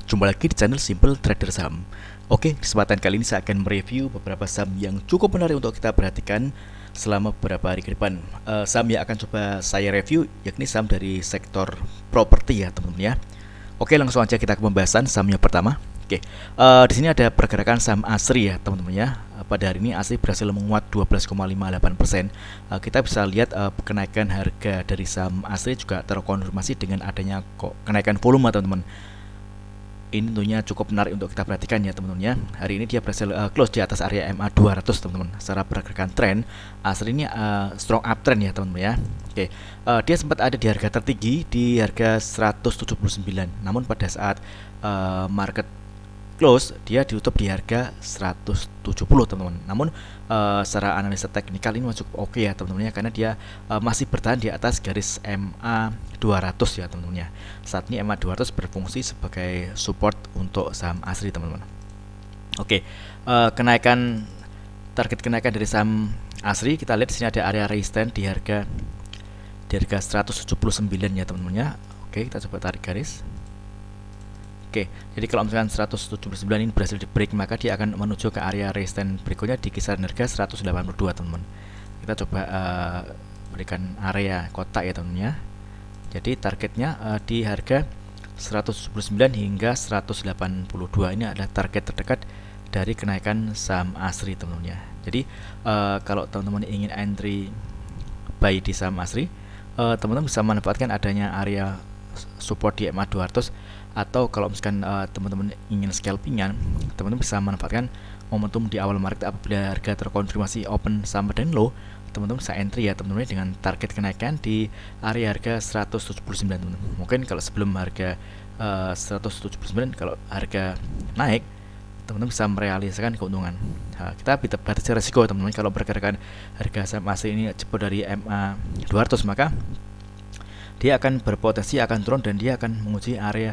Jumpa lagi di channel Simple Trader Saham. Oke, kesempatan kali ini saya akan mereview beberapa saham yang cukup menarik untuk kita perhatikan selama beberapa hari ke depan. Saham yang akan coba saya review yakni saham dari sektor properti ya teman-teman ya. Oke, langsung aja kita ke pembahasan saham yang pertama. Oke, di sini ada pergerakan saham ASRI ya teman-teman ya. Pada hari ini ASRI berhasil menguat 12,58%. Kita bisa lihat kenaikan harga dari saham ASRI juga terkonfirmasi dengan adanya kenaikan volume teman-teman. Ini tentunya cukup menarik untuk kita perhatikan ya teman-teman ya. Hari ini dia berhasil close di atas area MA 200 teman-teman. Secara pergerakan tren asli ini strong uptrend ya teman-teman ya. Oke, dia sempat ada di harga tertinggi di harga 179. Namun pada saat market close dia ditutup di harga 170 teman-teman. Namun secara analisa teknikal ini masih cukup oke ya teman-teman ya, karena dia masih bertahan di atas garis MA 200 ya teman-teman ya. Saat ini MA 200 berfungsi sebagai support untuk saham ASRI teman-teman. Oke, target kenaikan dari saham ASRI kita lihat di sini ada area resistance di harga 179 ya teman-teman ya. Oke, kita coba tarik garis. Oke, jadi kalau misalkan 179 ini berhasil di break, maka dia akan menuju ke area resistance berikutnya di kisaran harga 182 teman-teman. Kita coba berikan area kotak ya teman-teman ya. Jadi targetnya di harga 179 hingga 182. Ini adalah target terdekat dari kenaikan saham ASRI teman-teman ya. Jadi kalau teman-teman ingin entry buy di saham ASRI, teman-teman bisa manfaatkan adanya area support di MA 200, atau kalau misalkan teman-teman ingin scalpingan, teman-teman bisa manfaatkan momentum di awal market apabila harga terkonfirmasi open sama dan low, teman-teman bisa entry ya teman-teman dengan target kenaikan di area harga 179 teman-teman. Mungkin kalau sebelum harga 179, kalau harga naik, teman-teman bisa merealisasikan keuntungan. Kita batasi resiko teman-teman. Kalau pergerakan harga saham ASRI ini jebol dari MA 200, maka dia akan berpotensi akan turun dan dia akan menguji area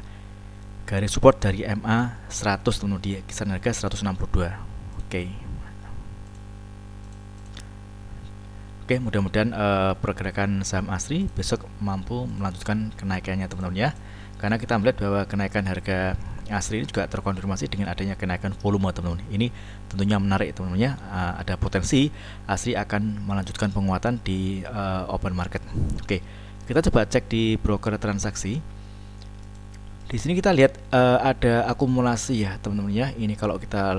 garis support dari MA 100 teman-teman di kisaran harga 162. Oke, mudah-mudahan pergerakan saham ASRI besok mampu melanjutkan kenaikannya teman-teman ya. Karena kita melihat bahwa kenaikan harga ASRI ini juga terkonfirmasi dengan adanya kenaikan volume teman-teman. Ini tentunya menarik teman-teman ya. Ada potensi ASRI akan melanjutkan penguatan di open market. Oke, kita coba cek di broker transaksi. Di sini kita lihat ada akumulasi ya teman-teman ya. Ini kalau kita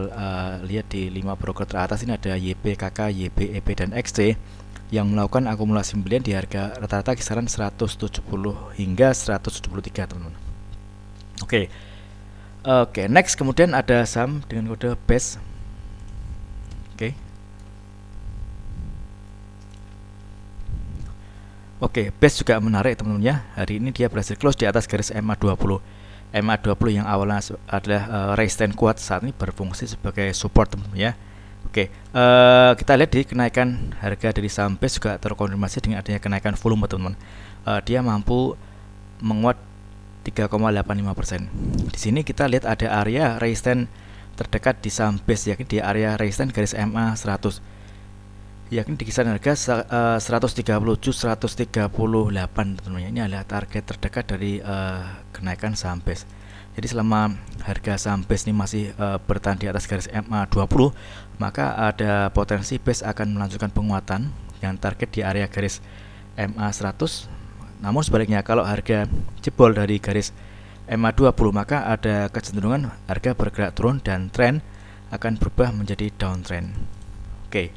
lihat di 5 broker teratas ini ada YP, KK, YB, EP dan XC yang melakukan akumulasi pembelian di harga rata-rata kisaran 170 hingga 173 teman-teman. Oke, next kemudian ada saham dengan kode BES. Oke, BES juga menarik teman-teman ya. Hari ini dia berhasil close di atas garis MA 20. MA 20 yang awalnya adalah resistance kuat, saat ini berfungsi sebagai support teman-teman ya. Oke, kita lihat di kenaikan harga dari saham BES juga terkonfirmasi dengan adanya kenaikan volume teman-teman. Dia mampu menguat 3,85%. Di sini kita lihat ada area resistance terdekat di saham BES, yakni di area resistance garis MA 100, yakni di kisaran harga 137-138 teman-teman. Ini adalah target terdekat dari kenaikan saham BES. Jadi selama harga saham BES ini masih bertahan di atas garis MA 20, maka ada potensi BES akan melanjutkan penguatan dengan target di area garis MA 100. Namun sebaliknya, kalau harga jebol dari garis MA 20, maka ada kecenderungan harga bergerak turun dan tren akan berubah menjadi downtrend. Oke.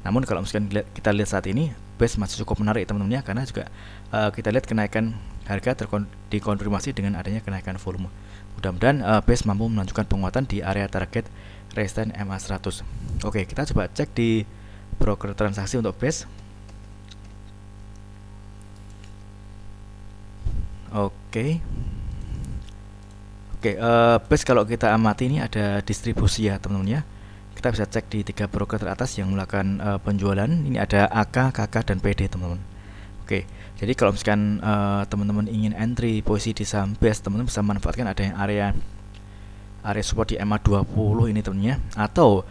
Namun kalau misalkan kita lihat saat ini, BES masih cukup menarik teman-teman ya, karena juga kita lihat kenaikan harga dikonfirmasi dengan adanya kenaikan volume. Mudah-mudahan BES mampu melanjutkan penguatan di area target resistance MA 100. Oke, kita coba cek di broker transaksi untuk BES. Oke, BES kalau kita amati ini ada distribusi ya teman-teman ya. Kita bisa cek di 3 broker teratas yang melakukan penjualan. Ini ada AK, KK, dan PD teman-teman. Oke, jadi kalau misalkan teman-teman ingin entry posisi di saham BES, teman-teman bisa manfaatkan ada yang area support di MA 20 ini teman-teman ya. Atau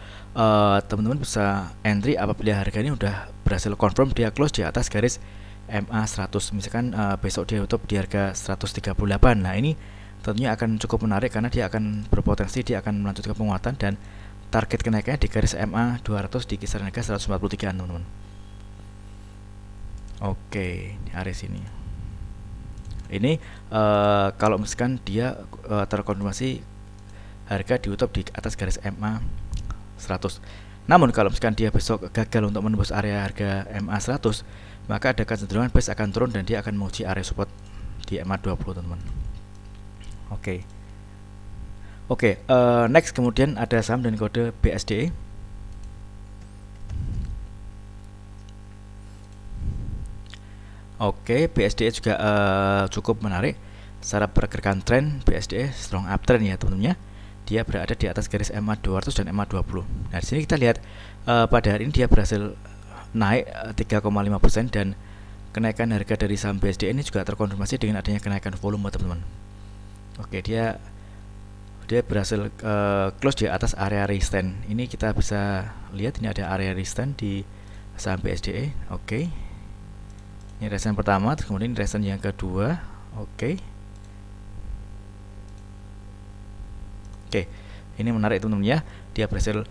teman-teman bisa entry apabila harga ini udah berhasil confirm dia close di atas garis MA 100. Misalkan besok dia tutup di harga 138. Nah, ini tentunya akan cukup menarik karena dia akan berpotensi dia akan melanjutkan penguatan dan target kenaikannya di garis MA 200 di kisaran harga 143 teman-teman. Oke, di area sini. Ini kalau misalkan dia terkonfirmasi harga ditutup di atas garis MA 100. Namun kalau misalkan dia besok gagal untuk menembus area harga MA 100, maka ada kecenderungan price akan turun dan dia akan menguji area support di MA 20 teman-teman. Oke, next kemudian ada saham dan kode BSDE. Oke, BSDE juga cukup menarik. Secara pergerakan tren BSDE strong uptrend ya teman-teman ya. Dia berada di atas garis MA 200 dan MA 20. Nah, di sini kita lihat pada hari ini dia berhasil naik 3,5% dan kenaikan harga dari saham BSDE ini juga terkonfirmasi dengan adanya kenaikan volume teman-teman. Oke, dia berhasil close di atas area resistance. Ini kita bisa lihat ini ada area resistance di saham BSDE. Oke. Ini resistance pertama, kemudian resistance yang kedua. Oke. Ini menarik teman-teman ya. Dia berhasil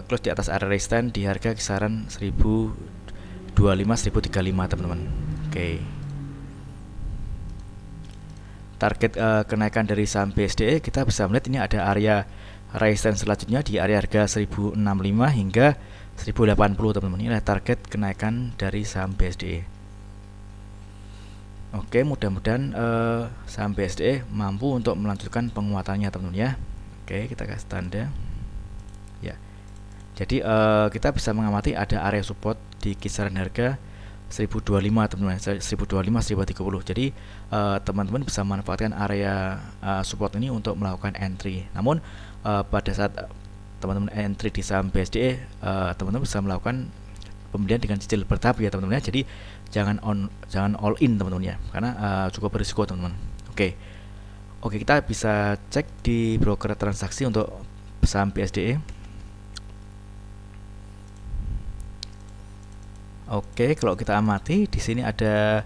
close di atas area resistance di harga kisaran 1025 1035 teman-teman. Oke. Target kenaikan dari saham BSDE kita bisa melihat ini ada area resistance selanjutnya di area harga 1065 hingga 1080 teman-teman. Ini adalah target kenaikan dari saham BSDE. Oke, mudah-mudahan saham BSDE mampu untuk melanjutkan penguatannya teman-teman ya. Oke, kita kasih tanda ya. Jadi kita bisa mengamati ada area support di kisaran harga 1025 teman-teman, 1025 1030. Jadi teman-teman bisa manfaatkan area support ini untuk melakukan entry. Namun pada saat teman-teman entry di saham BSDE, teman-teman bisa melakukan pembelian dengan cicil bertahap ya teman-teman ya. Jadi jangan all in teman-teman ya, karena cukup berisiko teman-teman. Oke, kita bisa cek di broker transaksi untuk saham BSDE. Oke, kalau kita amati di sini ada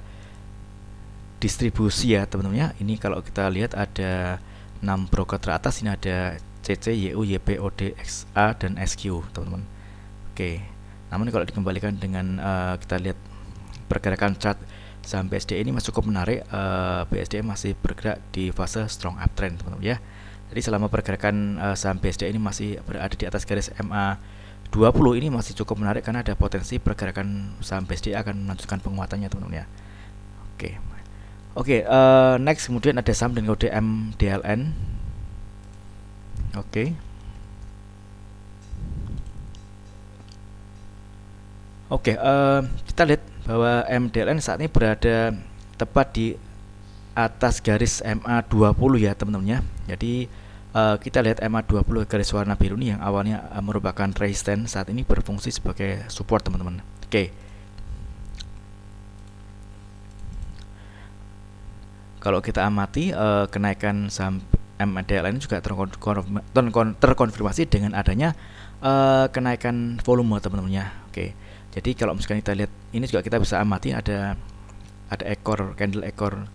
distribusi ya teman-teman ya. Ini kalau kita lihat ada 6 broker teratas, ini ada CC, YU, YP, OD, XA dan SQ teman-teman. Oke. Namun kalau dikembalikan dengan kita lihat pergerakan chart saham BSDE ini masih cukup menarik. BSDE masih bergerak di fase strong uptrend teman-teman ya. Jadi selama pergerakan saham BSDE ini masih berada di atas garis MA 20 ini masih cukup menarik karena ada potensi pergerakan saham BSDE akan melanjutkan penguatannya teman-teman ya. Oke, next kemudian ada saham dengan kode MDLN. Kita lihat bahwa MDLN saat ini berada tepat di atas garis MA 20 ya teman-teman ya. Jadi kita lihat MA 20 garis warna biru ini yang awalnya merupakan resistance saat ini berfungsi sebagai support teman-teman. Kalau kita amati kenaikan saham MDLN juga terkonfirmasi dengan adanya kenaikan volume teman-teman ya. Jadi kalau misalkan kita lihat ini juga kita bisa amati ada candle ekor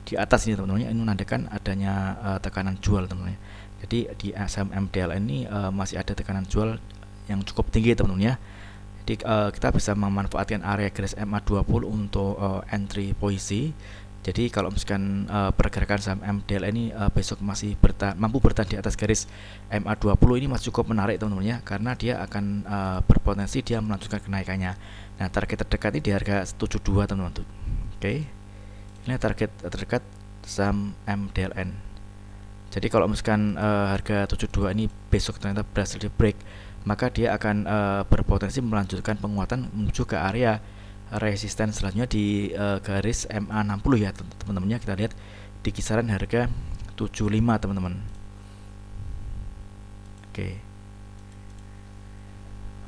di atas ini teman-teman. Ini menandakan adanya tekanan jual teman-teman. Jadi di saham MDLN ini masih ada tekanan jual yang cukup tinggi teman-teman ya. Jadi kita bisa memanfaatkan area garis MA 20 untuk entry posisi. Jadi kalau misalkan pergerakan saham MDLN ini besok masih mampu bertahan di atas garis MA 20 ini masih cukup menarik teman-teman ya, karena dia akan berpotensi dia melanjutkan kenaikannya. Nah, target terdekat ini di harga 72 teman-teman. Ini target terdekat saham MDLN. Jadi kalau misalkan harga 72 ini besok ternyata berhasil di break, maka dia akan berpotensi melanjutkan penguatan menuju ke area resisten selanjutnya di garis MA 60 ya teman-teman ya. Kita lihat di kisaran harga 75 teman-teman.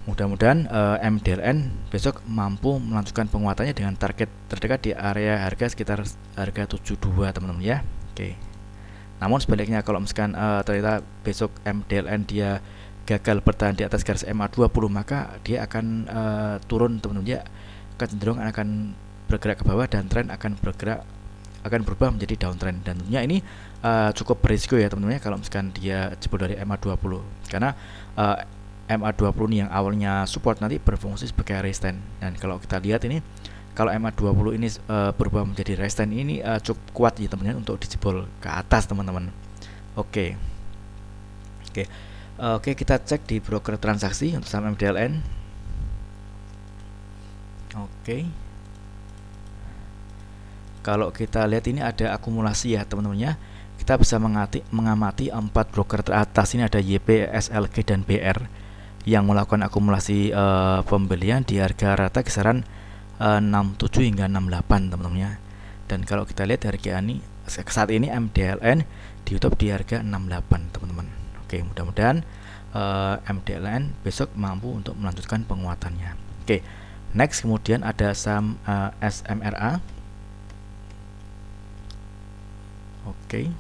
Mudah-mudahan MDLN besok mampu melanjutkan penguatannya dengan target terdekat di area harga sekitar harga 72 teman-teman ya. Namun sebaliknya kalau misalkan ternyata besok MDLN dia gagal bertahan di atas garis MA 20, maka dia akan turun teman-teman ya. Kecenderungan akan bergerak ke bawah dan tren akan bergerak akan berubah menjadi downtrend, dan tentunya ini cukup berisiko ya teman-teman, kalau misalkan dia jebol dari MA20, karena MA20 ini yang awalnya support nanti berfungsi sebagai resistance. Dan kalau kita lihat ini, kalau MA20 ini berubah menjadi resistance, ini cukup kuat ya teman-teman untuk dijebol ke atas teman-teman. Oke, kita cek di broker transaksi untuk saham MDLN. Oke, kalau kita lihat ini ada akumulasi ya teman-teman ya. Kita bisa mengamati 4 broker teratas ini, ada YP, SLG, dan BR yang melakukan akumulasi pembelian di harga rata kisaran 67 hingga 68 teman-teman ya. Dan kalau kita lihat harga ini saat ini MDLN ditutup di harga 68 teman-teman. Oke, mudah-mudahan MDLN besok mampu untuk melanjutkan penguatannya. Oke, next kemudian ada saham SMRA. Oke,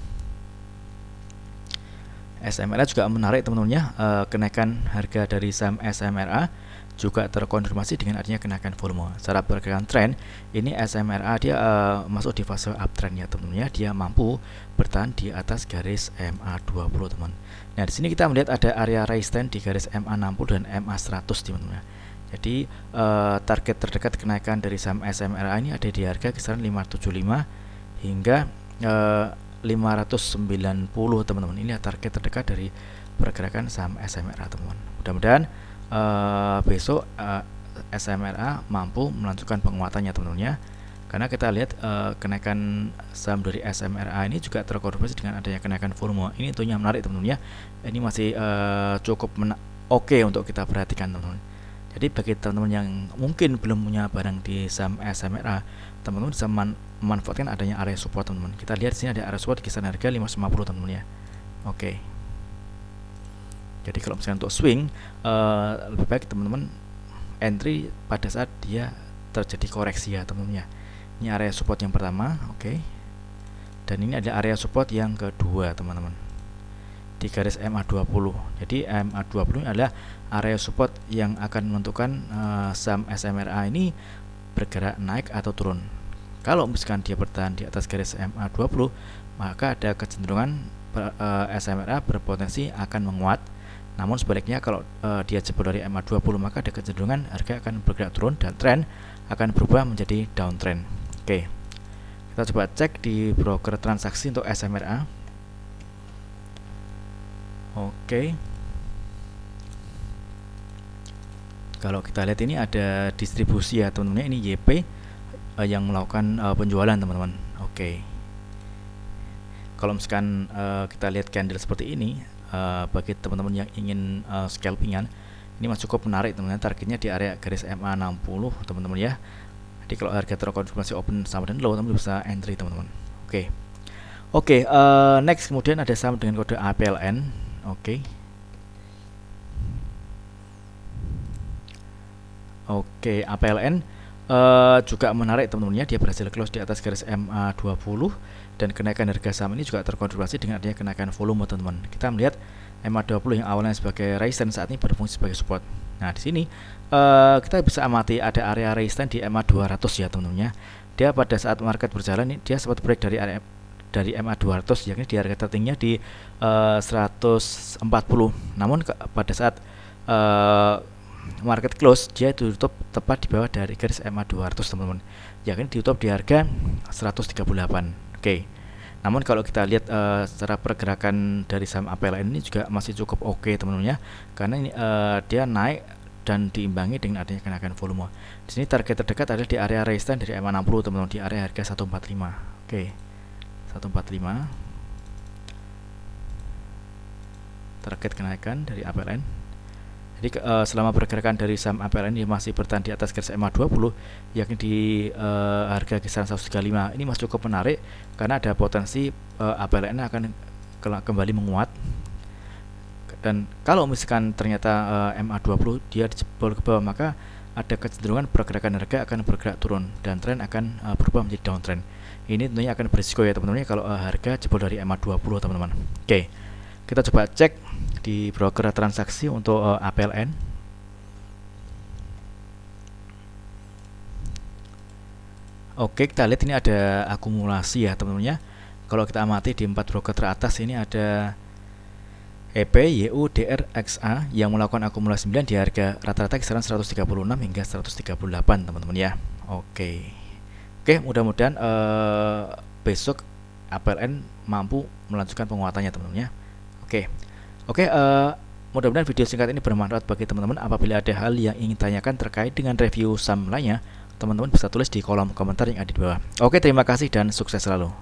SMRA juga menarik teman-teman ya. Kenaikan harga dari saham SMRA juga terkonfirmasi dengan adanya kenaikan volume. Secara pergerakan tren, ini SMRA dia masuk di fase uptrend ya teman-teman ya. Dia mampu bertahan di atas garis MA20 teman. Nah, di sini kita melihat ada area resistance di garis MA60 dan MA100 teman-teman ya. Jadi target terdekat kenaikan dari saham SMRA ini ada di harga kisaran 575 hingga 590 teman-teman. Ini target terdekat dari pergerakan saham SMRA teman-teman. Mudah-mudahan besok SMRA mampu melanjutkan penguatannya teman-teman ya. Karena kita lihat kenaikan saham dari SMRA ini juga terkonfirmasi dengan adanya kenaikan volume. Ini tentunya menarik teman-teman ya. Ini masih cukup oke untuk kita perhatikan teman-teman. Jadi bagi teman-teman yang mungkin belum punya barang di saham SMRA, teman-teman bisa memanfaatkan adanya area support teman-teman. Kita lihat di sini ada area support di kisaran harga 550 teman-teman ya. Oke. Jadi kalau misalnya untuk swing, lebih baik teman-teman entry pada saat dia terjadi koreksi ya teman-teman ya. Ini area support yang pertama, oke. Dan ini ada area support yang kedua teman-teman, di garis MA20. Jadi MA20 ini adalah area support yang akan menentukan saham SMRA ini bergerak naik atau turun. Kalau misalkan dia bertahan di atas garis MA20, maka ada kecenderungan SMRA berpotensi akan menguat. Namun sebaliknya, kalau dia jebol dari MA20, maka ada kecenderungan harga akan bergerak turun dan tren akan berubah menjadi downtrend. Oke, kita coba cek di broker transaksi untuk SMRA. Oke, kalau kita lihat ini ada distribusi ya teman-teman. Ini YP yang melakukan penjualan teman-teman. Oke, kalau misalkan kita lihat candle seperti ini, bagi teman-teman yang ingin scalpingan, ini masih cukup menarik teman-teman. Targetnya di area garis MA60 teman-teman ya. Jadi kalau harga terkonfirmasi open sama dan low, teman-teman bisa entry teman-teman. Oke, next kemudian ada saham dengan kode APLN. Oke, APLN juga menarik teman-teman ya. Dia berhasil close di atas garis MA20 dan kenaikan harga saham ini juga terkonfirmasi dengan adanya kenaikan volume teman-teman. Kita melihat MA20 yang awalnya sebagai resistance saat ini berfungsi sebagai support. Nah, di sini kita bisa amati ada area resistance di MA200 ya teman-teman ya. Dia pada saat market berjalan ini dia sempat break dari MA200, yakni di harga tertingginya di 140. Namun pada saat market close, dia tutup tepat di bawah dari garis MA200 teman-teman, yakni ditutup di harga 138. Oke. Namun kalau kita lihat secara pergerakan dari saham APLN ini juga masih cukup oke teman-teman ya, karena ini dia naik dan diimbangi dengan adanya kenaikan volume. Di sini target terdekat adalah di area resistance dari MA60 teman-teman, di area harga 145. Oke. 145 target kenaikan dari APLN. Jadi selama pergerakan dari saham APLN ini masih bertahan di atas garis MA20, yakni di harga kisaran 135. Ini masih cukup menarik karena ada potensi APLN akan kembali menguat. Dan kalau misalkan ternyata MA20 dia dijebol ke bawah, maka ada kecenderungan pergerakan harga akan bergerak turun dan tren akan berubah menjadi downtrend. Ini tentunya akan berisiko ya teman-teman kalau harga jebol dari MA20 teman-teman. Oke, kita coba cek di broker transaksi untuk APLN. Oke, kita lihat ini ada akumulasi ya teman-teman ya. Kalau kita amati di 4 broker teratas ini ada EP, YU, DR, XA yang melakukan akumulasi 9 di harga rata-rata kisaran 136 hingga 138 teman-teman ya. Oke. Oke, mudah-mudahan besok APLN mampu melanjutkan penguatannya teman-teman ya. Oke. Oke, mudah-mudahan video singkat ini bermanfaat bagi teman-teman. Apabila ada hal yang ingin tanyakan terkait dengan review saham lainnya, teman-teman bisa tulis di kolom komentar yang ada di bawah. Oke, terima kasih dan sukses selalu.